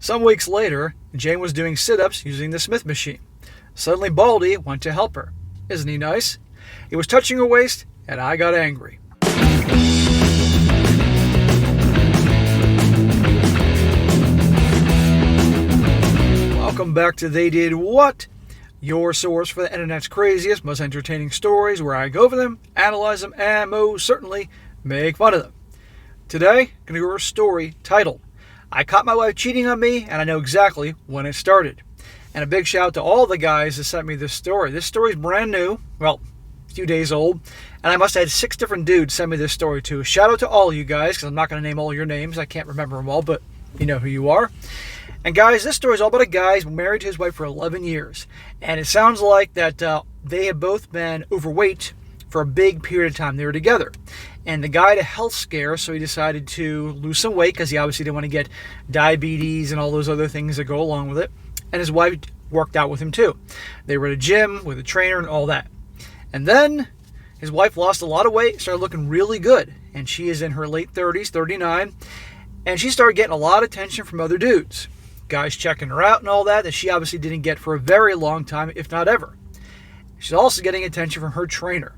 Some weeks later, Jane was doing sit-ups using the Smith machine. Suddenly Baldy went to help her. Isn't he nice? He was touching her waist, and I got angry. Welcome back to They Did What? Your source for the internet's craziest, most entertaining stories, where I go over them, analyze them, and most certainly make fun of them. Today, I'm going to go over a story titled, I Caught My Wife Cheating on Me, and I Know Exactly When It Started. And a big shout out to all the guys that sent me this story. This story is brand new, well, a few days old, and I must have had 6 different dudes send me this story too. Shout out to all you guys, because I'm not going to name all your names. I can't remember them all, but you know who you are. And guys, this story is all about a guy who's married to his wife for 11 years. And it sounds like that they have both been overweight for a big period of time they were together. And the guy had a health scare, so he decided to lose some weight because he obviously didn't want to get diabetes and all those other things that go along with it. And his wife worked out with him too. They were at a gym with a trainer and all that. And then his wife lost a lot of weight, started looking really good. And she is in her late 30s, 39. And she started getting a lot of attention from other dudes. Guys checking her out and all that she obviously didn't get for a very long time, if not ever. She's also getting attention from her trainer.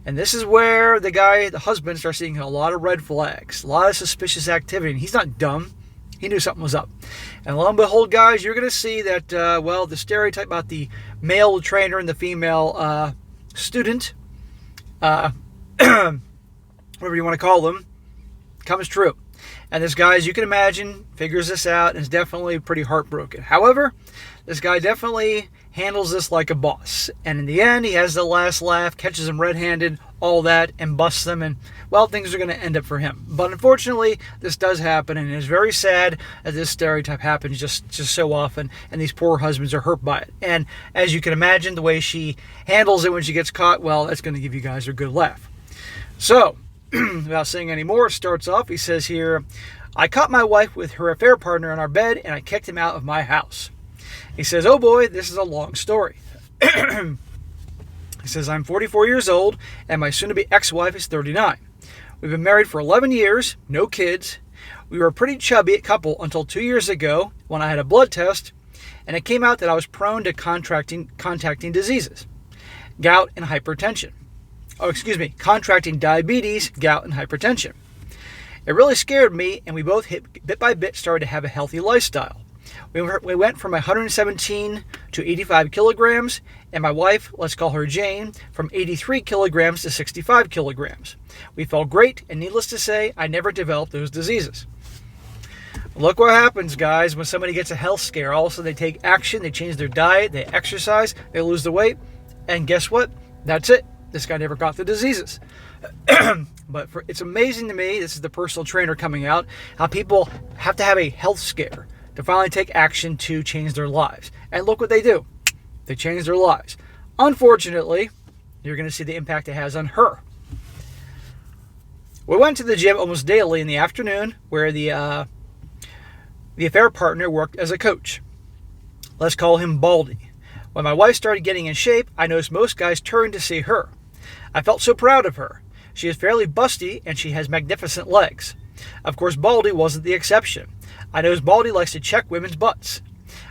And this is where the husband, starts seeing a lot of red flags, a lot of suspicious activity. And he's not dumb. He knew something was up. And lo and behold, guys, you're going to see that, the stereotype about the male trainer and the female student, whatever you want to call them, comes true. And this guy, as you can imagine, figures this out and is definitely pretty heartbroken. However, this guy definitely handles this like a boss. And in the end, he has the last laugh, catches them red-handed, all that, and busts them. And, well, things are going to end up for him. But unfortunately, this does happen. And it is very sad that this stereotype happens just so often. And these poor husbands are hurt by it. And as you can imagine, the way she handles it when she gets caught, well, that's going to give you guys a good laugh. So, without saying any more, starts off, he says here, I caught my wife with her affair partner in our bed and I kicked him out of my house. He says, oh boy, this is a long story. He says, I'm 44 years old and my soon-to-be ex-wife is 39. We've been married for 11 years, no kids. We were a pretty chubby couple until 2 years ago when I had a blood test and it came out that I was prone to contracting diseases, gout and hypertension. Contracting diabetes, gout, and hypertension. It really scared me, and we both bit by bit started to have a healthy lifestyle. We went from 117 to 85 kilograms, and my wife, let's call her Jane, from 83 kilograms to 65 kilograms. We felt great, and needless to say, I never developed those diseases. Look what happens, guys, when somebody gets a health scare. All of a sudden, they take action, they change their diet, they exercise, they lose the weight, and guess what? That's it. This guy never got the diseases. But it's amazing to me, this is the personal trainer coming out, how people have to have a health scare to finally take action to change their lives. And look what they do. They change their lives. Unfortunately, you're going to see the impact it has on her. We went to the gym almost daily in the afternoon where the affair partner worked as a coach. Let's call him Baldy. When my wife started getting in shape, I noticed most guys turned to see her. I felt so proud of her. She is fairly busty and she has magnificent legs. Of course, Baldy wasn't the exception. I noticed Baldy likes to check women's butts.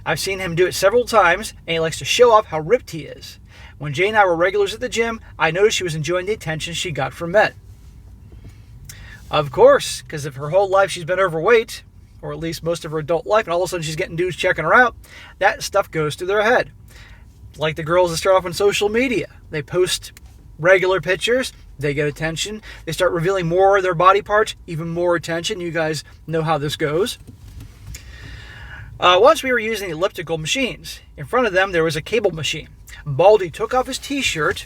I've seen him do it several times and he likes to show off how ripped he is. When Jane and I were regulars at the gym, I noticed she was enjoying the attention she got from men. Of course, because if her whole life she's been overweight, or at least most of her adult life, and all of a sudden she's getting dudes checking her out, that stuff goes to their head. Like the girls that start off on social media. They post regular pictures, they get attention. They start revealing more of their body parts, even more attention. You guys know how this goes. Once we were using elliptical machines. In front of them, there was a cable machine. Baldy took off his t-shirt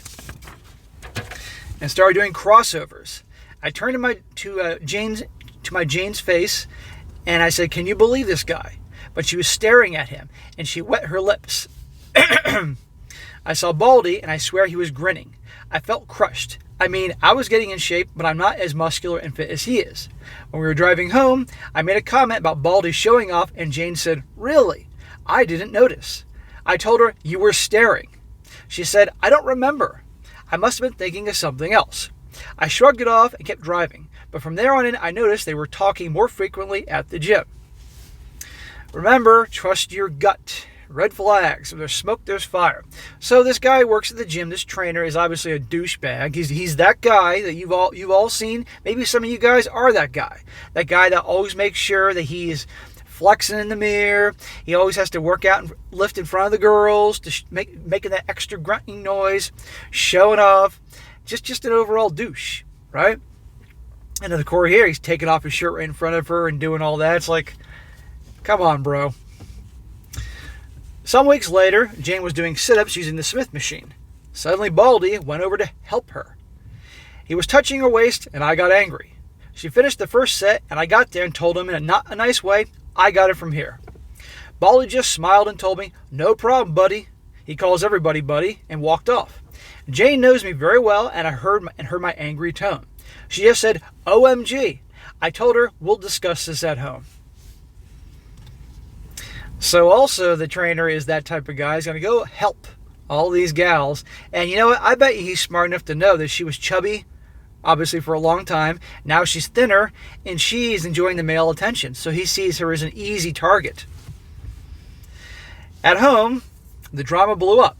and started doing crossovers. I turned to my Jane's face and I said, can you believe this guy? But she was staring at him and she wet her lips. I saw Baldy and I swear he was grinning. I felt crushed. I mean, I was getting in shape, but I'm not as muscular and fit as he is. When we were driving home, I made a comment about Baldy showing off and Jane said, really? I didn't notice. I told her, you were staring. She said, I don't remember. I must have been thinking of something else. I shrugged it off and kept driving, but from there on in, I noticed they were talking more frequently at the gym. Remember, trust your gut. Red flags. If there's smoke, there's fire. So this guy works at the gym. This trainer is obviously a douchebag. He's that guy that you've all seen. Maybe some of you guys are that guy. That guy that always makes sure that he's flexing in the mirror. He always has to work out and lift in front of the girls, to making that extra grunting noise, showing off. Just an overall douche, right? And in the core here, he's taking off his shirt right in front of her and doing all that. It's like, come on, bro. Some weeks later, Jane was doing sit-ups using the Smith machine. Suddenly, Baldy went over to help her. He was touching her waist, and I got angry. She finished the first set, and I got there and told him in a not a nice way, I got it from here. Baldy just smiled and told me, no problem, buddy. He calls everybody buddy, and walked off. Jane knows me very well, and I heard my angry tone. She just said, OMG. I told her, we'll discuss this at home. So also the trainer is that type of guy. He's going to go help all these gals. And you know what? I bet he's smart enough to know that she was chubby, obviously for a long time. Now she's thinner, and she's enjoying the male attention. So he sees her as an easy target. At home, the drama blew up.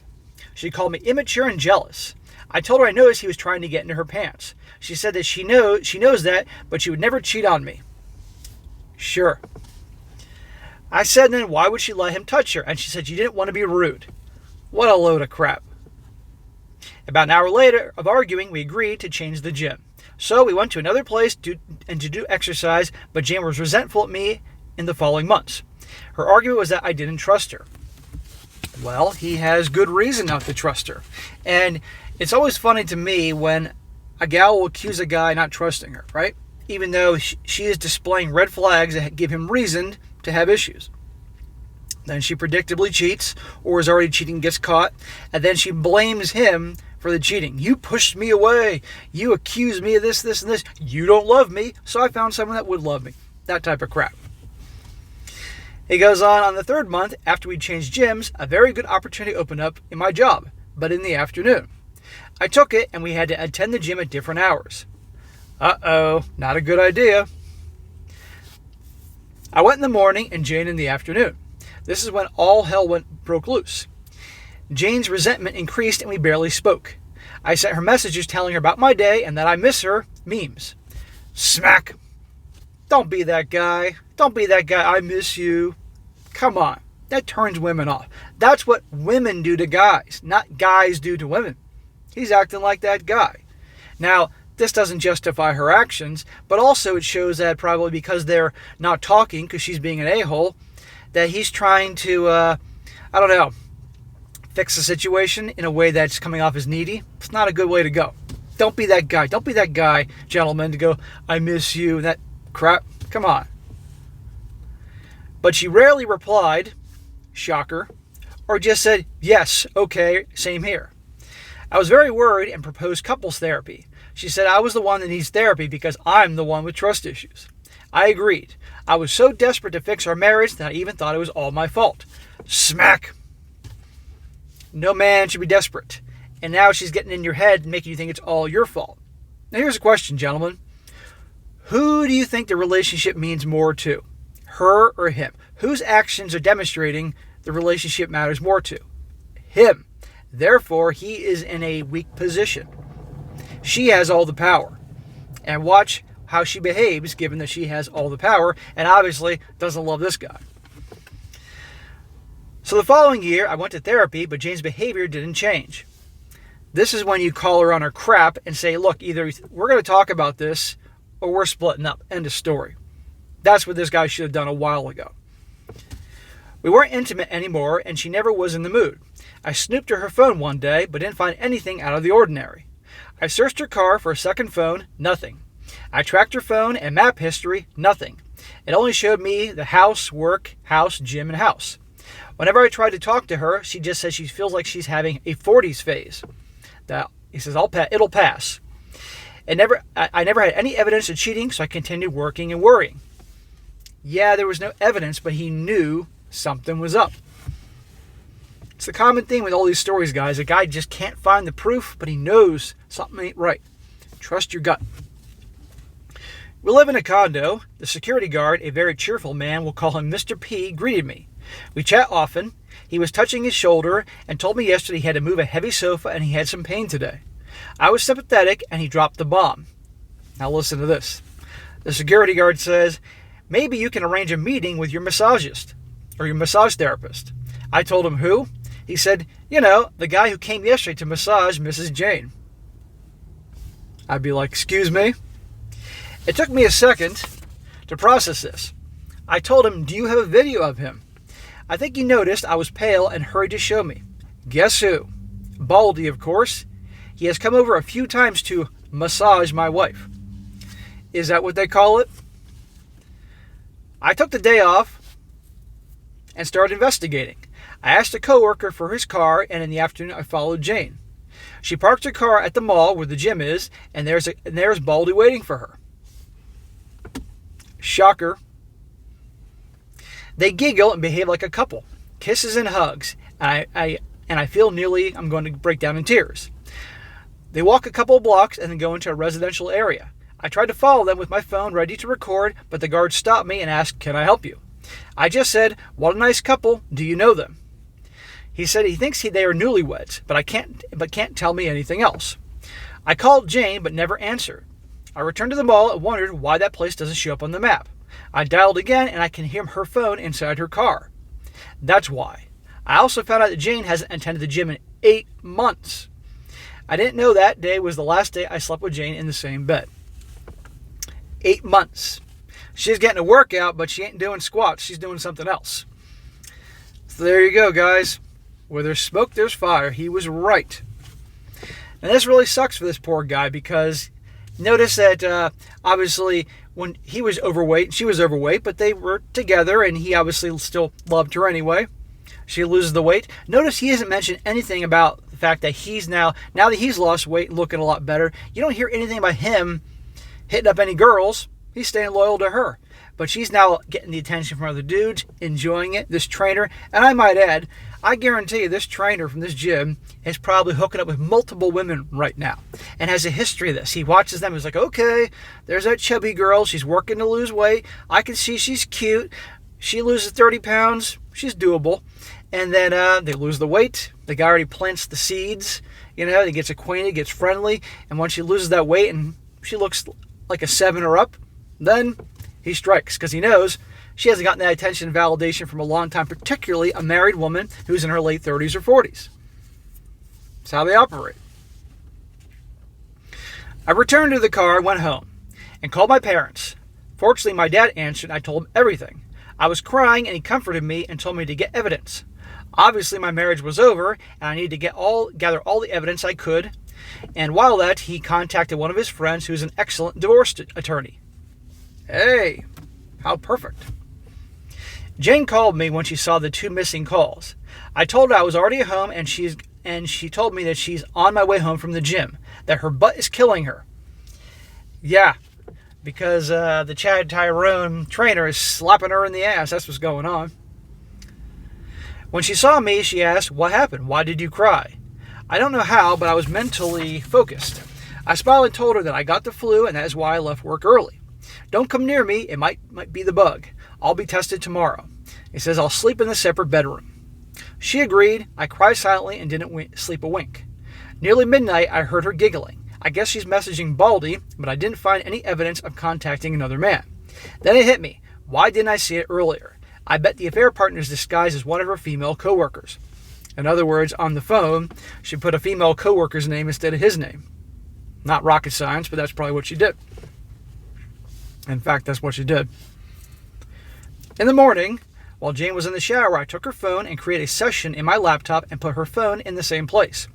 She called me immature and jealous. I told her I noticed he was trying to get into her pants. She said that she knows that, but she would never cheat on me. Sure. I said then, why would she let him touch her? And she said she didn't want to be rude. What a load of crap. About an hour later of arguing, we agreed to change the gym. So we went to another place to do exercise, but Jane was resentful at me in the following months. Her argument was that I didn't trust her. Well, he has good reason not to trust her. And it's always funny to me when a gal will accuse a guy not trusting her, right? Even though she is displaying red flags that give him reason to have issues. Then she predictably cheats, or is already cheating, gets caught, and then she blames him for the cheating. You pushed me away. You accused me of this, and this. You don't love me, so I found someone that would love me. That type of crap. He goes on the third month, after we changed gyms, a very good opportunity opened up in my job, but in the afternoon. I took it, and we had to attend the gym at different hours. Uh-oh, not a good idea. I went in the morning and Jane in the afternoon. This is when all hell broke loose. Jane's resentment increased and we barely spoke. I sent her messages telling her about my day and that I miss her, memes. Smack. Don't be that guy. Don't be that guy. I miss you. Come on. That turns women off. That's what women do to guys, not guys do to women. He's acting like that guy. Now, this doesn't justify her actions, but also it shows that probably because they're not talking, because she's being an a-hole, that he's trying to, fix the situation in a way that's coming off as needy. It's not a good way to go. Don't be that guy. Don't be that guy, gentlemen, to go, I miss you, and that crap. Come on. But she rarely replied, shocker, or just said, yes, okay, same here. I was very worried and proposed couples therapy. She said I was the one that needs therapy because I'm the one with trust issues. I agreed. I was so desperate to fix our marriage that I even thought it was all my fault. Smack. No man should be desperate. And now she's getting in your head and making you think it's all your fault. Now here's a question, gentlemen. Who do you think the relationship means more to? Her or him? Whose actions are demonstrating the relationship matters more to? Him. Therefore, he is in a weak position. She has all the power. And watch how she behaves given that she has all the power and obviously doesn't love this guy. So the following year, I went to therapy, but Jane's behavior didn't change. This is when you call her on her crap and say, look, either we're going to talk about this or we're splitting up. End of story. That's what this guy should have done a while ago. We weren't intimate anymore, and she never was in the mood. I snooped her phone one day, but didn't find anything out of the ordinary. I searched her car for a second phone, nothing. I tracked her phone and map history, nothing. It only showed me the house, work, house, gym, and house. Whenever I tried to talk to her, she just says she feels like she's having a 40s phase. He says, it'll pass. I never had any evidence of cheating, so I continued working and worrying. Yeah, there was no evidence, but he knew something was up. It's the common thing with all these stories, guys. A guy just can't find the proof, but he knows something ain't right. Trust your gut. We live in a condo. The security guard, a very cheerful man, we'll call him Mr. P, greeted me. We chat often. He was touching his shoulder and told me yesterday he had to move a heavy sofa and he had some pain today. I was sympathetic and he dropped the bomb. Now listen to this. The security guard says, maybe you can arrange a meeting with your massagist or your massage therapist. I told him who? He said, the guy who came yesterday to massage Mrs. Jane. I'd be like, excuse me? It took me a second to process this. I told him, do you have a video of him? I think he noticed I was pale and hurried to show me. Guess who? Baldy, of course. He has come over a few times to massage my wife. Is that what they call it? I took the day off and started investigating. I asked a coworker for his car, and in the afternoon I followed Jane. She parked her car at the mall where the gym is, and there's Baldy waiting for her. Shocker. They giggle and behave like a couple. Kisses and hugs. And I feel nearly I'm going to break down in tears. They walk a couple of blocks and then go into a residential area. I tried to follow them with my phone ready to record, but the guard stopped me and asked, can I help you? I just said, what a nice couple. Do you know them? He said he thinks they are newlyweds, but can't tell me anything else. I called Jane, but never answered. I returned to the mall and wondered why that place doesn't show up on the map. I dialed again, and I can hear her phone inside her car. That's why. I also found out that Jane hasn't attended the gym in 8 months. I didn't know that day was the last day I slept with Jane in the same bed. 8 months. She's getting a workout, but she ain't doing squats. She's doing something else. So there you go, guys. Where there's smoke, there's fire. He was right. And this really sucks for this poor guy because notice that obviously when he was overweight, she was overweight, but they were together and he obviously still loved her anyway. She loses the weight. Notice he hasn't mentioned anything about the fact that he's now that he's lost weight and looking a lot better, you don't hear anything about him hitting up any girls. He's staying loyal to her. But she's now getting the attention from other dudes, enjoying it, this trainer. And I might add, I guarantee you this trainer from this gym is probably hooking up with multiple women right now and has a history of this. He watches them. He's like, okay, there's that chubby girl. She's working to lose weight. I can see she's cute. She loses 30 pounds. She's doable. And then they lose the weight. The guy already plants the seeds. He gets acquainted, gets friendly. And once she loses that weight and she looks like a 7 or up, then he strikes because he knows she hasn't gotten that attention and validation from a long time, particularly a married woman who's in her late 30s or 40s. That's how they operate. I returned to the car and went home and called my parents. Fortunately, my dad answered and I told him everything. I was crying and he comforted me and told me to get evidence. Obviously, my marriage was over and I needed to gather all the evidence I could. And while that, he contacted one of his friends who's an excellent divorce attorney. Hey, how perfect. Jane called me when she saw the 2 missing calls. I told her I was already at home and she told me that she's on my way home from the gym, that her butt is killing her. Yeah, because the Chad Tyrone trainer is slapping her in the ass. That's what's going on. When she saw me, she asked, what happened? Why did you cry? I don't know how, but I was mentally focused. I smiled and told her that I got the flu and that is why I left work early. Don't come near me. It might be the bug. I'll be tested tomorrow. He says I'll sleep in the separate bedroom. She agreed. I cried silently and didn't sleep a wink. Nearly midnight, I heard her giggling. I guess she's messaging Baldy, but I didn't find any evidence of contacting another man. Then it hit me. Why didn't I see it earlier? I bet the affair partner is disguised as one of her female coworkers. In other words, on the phone, she put a female coworker's name instead of his name. Not rocket science, but that's probably what she did. In fact, that's what she did. In the morning, while Jane was in the shower, I took her phone and created a session in my laptop and put her phone in the same place.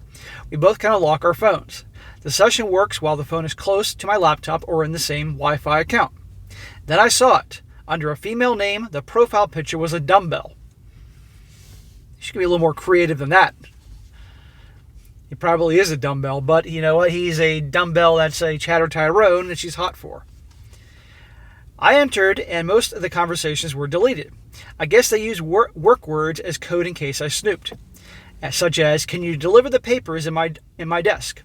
We both kind of lock our phones. The session works while the phone is close to my laptop or in the same Wi-Fi account. Then I saw it. Under a female name, the profile picture was a dumbbell. She could be a little more creative than that. He probably is a dumbbell, but you know what? He's a dumbbell that's a Chatter Tyrone that she's hot for. I entered, and most of the conversations were deleted. I guess they used work words as code in case I snooped, such as, can you deliver the papers in my desk?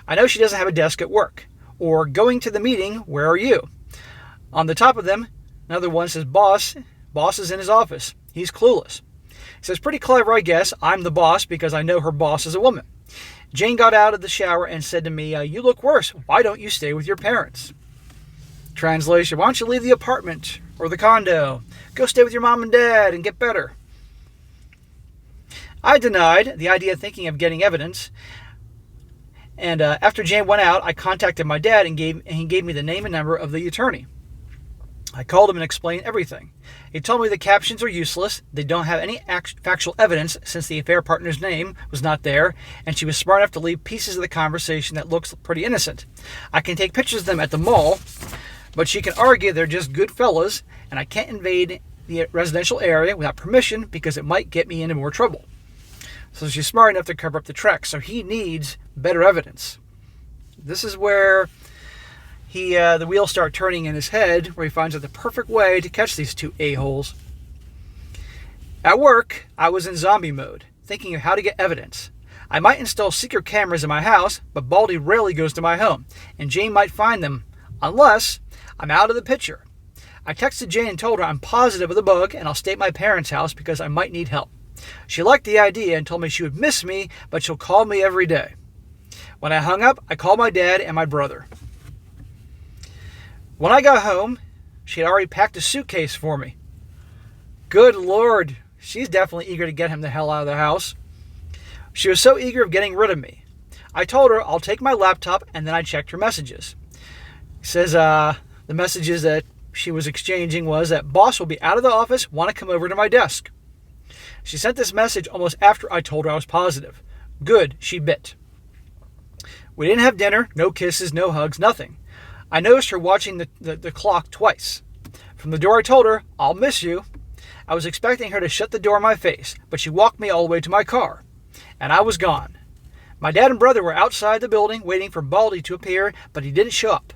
I know she doesn't have a desk at work. Or, going to the meeting, where are you? On the top of them, another one says boss. Boss is in his office. He's clueless. He says, pretty clever, I guess. I'm the boss because I know her boss is a woman. Jane got out of the shower and said to me, you look worse. Why don't you stay with your parents? Translation, why don't you leave the apartment or the condo? Go stay with your mom and dad and get better. I denied the idea of thinking of getting evidence. And after Jane went out, I contacted my dad and he gave me the name and number of the attorney. I called him and explained everything. He told me the captions are useless. They don't have any factual evidence since the affair partner's name was not there, and she was smart enough to leave pieces of the conversation that looks pretty innocent. I can take pictures of them at the mall, but she can argue they're just good fellas, and I can't invade the residential area without permission because it might get me into more trouble. So she's smart enough to cover up the tracks, so he needs better evidence. This is where the wheels start turning in his head, where he finds out the perfect way to catch these two a-holes. At work, I was in zombie mode, thinking of how to get evidence. I might install secret cameras in my house, but Baldy rarely goes to my home, and Jane might find them, unless I'm out of the picture. I texted Jane and told her I'm positive of the bug, and I'll stay at my parents' house because I might need help. She liked the idea and told me she would miss me, but she'll call me every day. When I hung up, I called my dad and my brother. When I got home, she had already packed a suitcase for me. Good Lord, she's definitely eager to get him the hell out of the house. She was so eager of getting rid of me. I told her I'll take my laptop, and then I checked her messages. It says the messages that she was exchanging was that boss will be out of the office, want to come over to my desk. She sent this message almost after I told her I was positive. Good, she bit. We didn't have dinner, no kisses, no hugs, nothing. I noticed her watching the clock twice. From the door I told her, I'll miss you. I was expecting her to shut the door in my face, but she walked me all the way to my car. And I was gone. My dad and brother were outside the building waiting for Baldy to appear, but he didn't show up.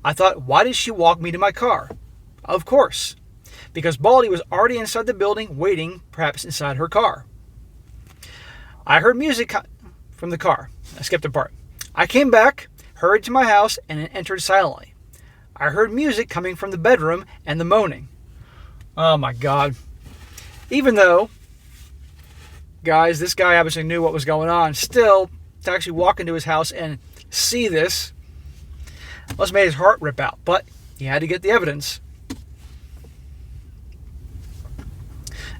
I thought, why did she walk me to my car? Of course, because Baldy was already inside the building waiting, perhaps inside her car. I heard music from the car. I skipped a part. I came back, hurried to my house, and entered silently. I heard music coming from the bedroom and the moaning. Oh my God. Even though, guys, this guy obviously knew what was going on, still, to actually walk into his house and see this must have made his heart rip out, but he had to get the evidence.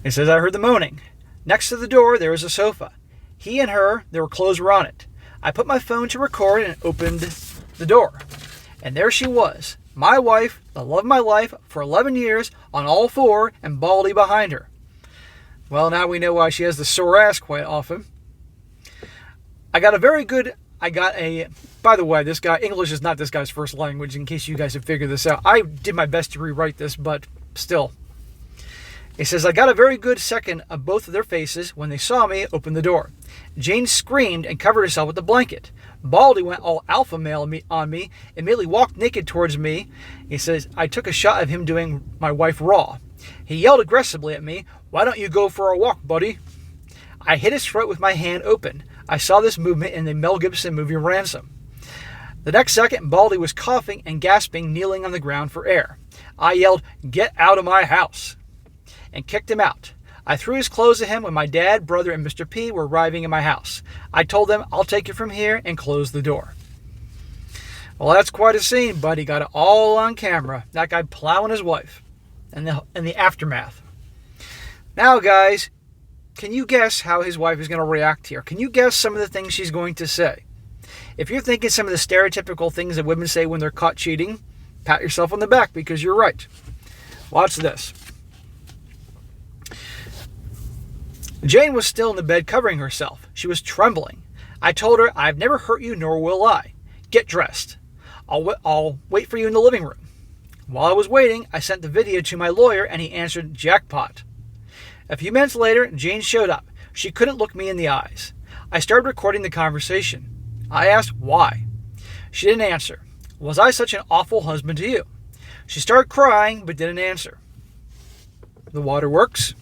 It says, I heard the moaning. Next to the door, there was a sofa. He and her, their clothes were on it. I put my phone to record and opened the door. And there she was, my wife, the love of my life, for 11 years, on all four, and Baldy behind her. Well, now we know why she has the sore ass quite often. By the way, this guy, English is not this guy's first language, in case you guys have figured this out. I did my best to rewrite this, but still. It says, I got a very good second of both of their faces when they saw me open the door. Jane screamed and covered herself with a blanket. Baldy went all alpha male on me, immediately walked naked towards me. He says, I took a shot of him doing my wife raw. He yelled aggressively at me, why don't you go for a walk, buddy? I hit his throat with my hand open. I saw this movement in the Mel Gibson movie Ransom. The next second, Baldy was coughing and gasping, kneeling on the ground for air. I yelled, get out of my house, and kicked him out. I threw his clothes at him when my dad, brother, and Mr. P were arriving in my house. I told them, I'll take you from here, and closed the door. Well, that's quite a scene, but he got it all on camera. That guy plowing his wife, and the aftermath. Now, guys, can you guess how his wife is going to react here? Can you guess some of the things she's going to say? If you're thinking some of the stereotypical things that women say when they're caught cheating, pat yourself on the back because you're right. Watch this. Jane was still in the bed covering herself. She was trembling. I told her, I've never hurt you, nor will I. Get dressed. I'll wait for you in the living room. While I was waiting, I sent the video to my lawyer, and he answered, jackpot. A few minutes later, Jane showed up. She couldn't look me in the eyes. I started recording the conversation. I asked why. She didn't answer. Was I such an awful husband to you? She started crying, but didn't answer. The waterworks.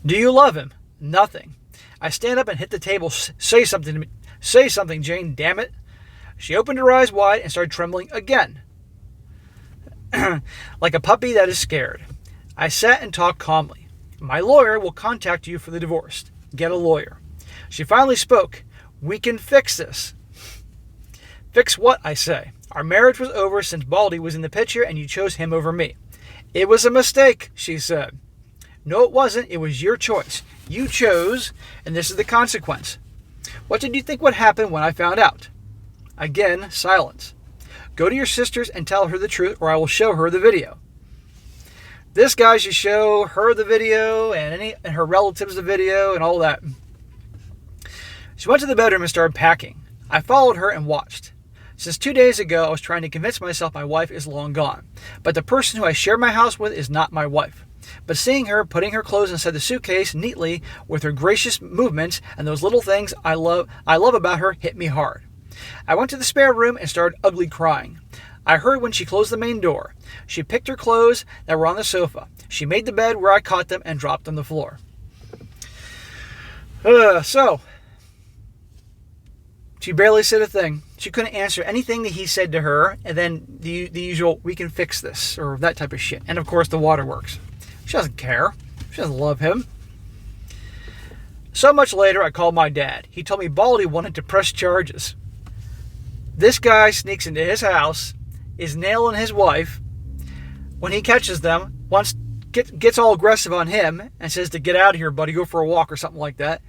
Do you love him? Nothing. I stand up and hit the table. Say something to me. Say something, Jane, damn it. She opened her eyes wide and started trembling again. like a puppy that is scared. I sat and talked calmly. My lawyer will contact you for the divorce. Get a lawyer. She finally spoke. We can fix this. Fix what, I say. Our marriage was over since Baldy was in the picture and you chose him over me. It was a mistake, she said. No, it wasn't. It was your choice. You chose, and this is the consequence. What did you think would happen when I found out? Again, silence. Go to your sisters and tell her the truth, or I will show her the video. This guy should show her the video and her relatives the video and all that. She went to the bedroom and started packing. I followed her and watched. Since 2 days ago, I was trying to convince myself my wife is long gone. But the person who I share my house with is not my wife. But seeing her putting her clothes inside the suitcase neatly with her gracious movements and those little things I love about her hit me hard. I went to the spare room and started ugly crying. I heard when she closed the main door. She picked her clothes that were on the sofa. She made the bed where I caught them and dropped on the floor. So, she barely said a thing. She couldn't answer anything that he said to her, and then the usual, we can fix this, or that type of shit. And of course, the waterworks. She doesn't care. She doesn't love him. So much later, I called my dad. He told me Baldy wanted to press charges. This guy sneaks into his house, is nailing his wife. When he catches them, gets all aggressive on him and says to get out of here, buddy, go for a walk or something like that.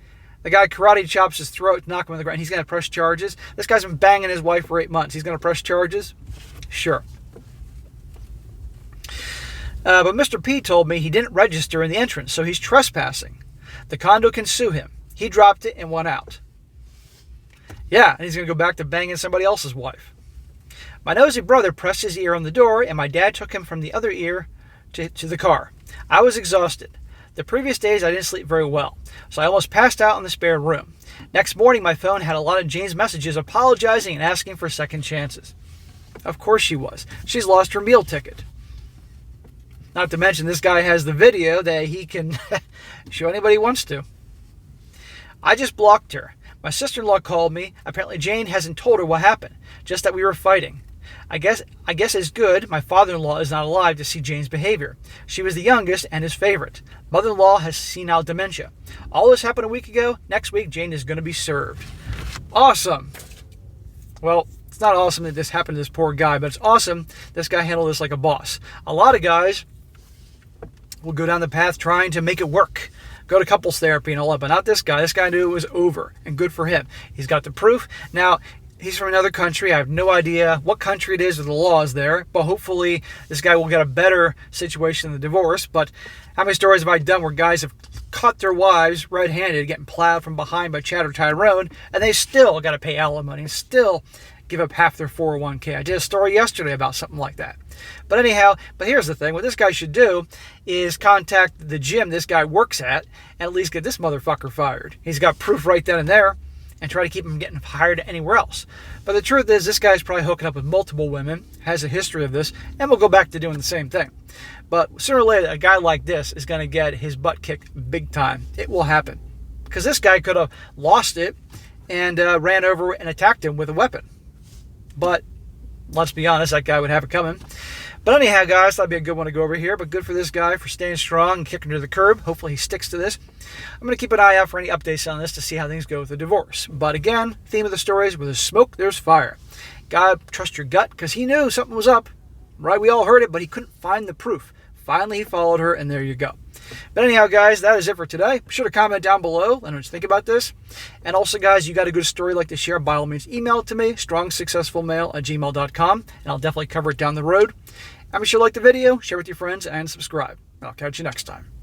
The guy karate chops his throat, knock him on the ground. He's going to press charges. This guy's been banging his wife for 8 months. He's going to press charges? Sure. But Mr. P told me he didn't register in the entrance, so he's trespassing. The condo can sue him. He dropped it and went out. Yeah, and he's going to go back to banging somebody else's wife. My nosy brother pressed his ear on the door, and my dad took him from the other ear to the car. I was exhausted. The previous days I didn't sleep very well, so I almost passed out in the spare room. Next morning my phone had a lot of Jane's messages apologizing and asking for second chances. Of course she was. She's lost her meal ticket. Not to mention this guy has the video that he can show anybody he wants to. I just blocked her. My sister-in-law called me. Apparently Jane hasn't told her what happened, just that we were fighting. I guess it's good my father-in-law is not alive to see Jane's behavior. She was the youngest and his favorite. Mother-in-law has senile dementia. All this happened a week ago. Next week, Jane is going to be served. Awesome. Well, it's not awesome that this happened to this poor guy, but it's awesome this guy handled this like a boss. A lot of guys will go down the path trying to make it work. Go to couples therapy and all that, but not this guy. This guy knew it was over, and good for him. He's got the proof. Now, he's from another country. I have no idea what country it is or the laws there, but hopefully this guy will get a better situation than the divorce. But how many stories have I done where guys have caught their wives red-handed, getting plowed from behind by Chad or Tyrone, and they still got to pay alimony and still give up half their 401k. I did a story yesterday about something like that. But anyhow, here's the thing. What this guy should do is contact the gym this guy works at least get this motherfucker fired. He's got proof right then and there, and try to keep him getting hired anywhere else. But the truth is, this guy's probably hooking up with multiple women, has a history of this, and will go back to doing the same thing. But sooner or later, a guy like this is going to get his butt kicked big time. It will happen. Because this guy could have lost it and ran over and attacked him with a weapon. But let's be honest, that guy would have it coming. But anyhow, guys, that'd be a good one to go over here. But good for this guy for staying strong and kicking to the curb. Hopefully he sticks to this. I'm going to keep an eye out for any updates on this to see how things go with the divorce. But again, theme of the story is where there's smoke, there's fire. God, trust your gut, because he knew something was up. Right? We all heard it, but he couldn't find the proof. Finally, he followed her, and there you go. But anyhow, guys, that is it for today. Be sure to comment down below. Let me know what you think about this. And also, guys, you got a good story you'd like to share, by all means, email it to me, strongsuccessfulmale@gmail.com, and I'll definitely cover it down the road. And be sure to like the video, share with your friends, and subscribe. I'll catch you next time.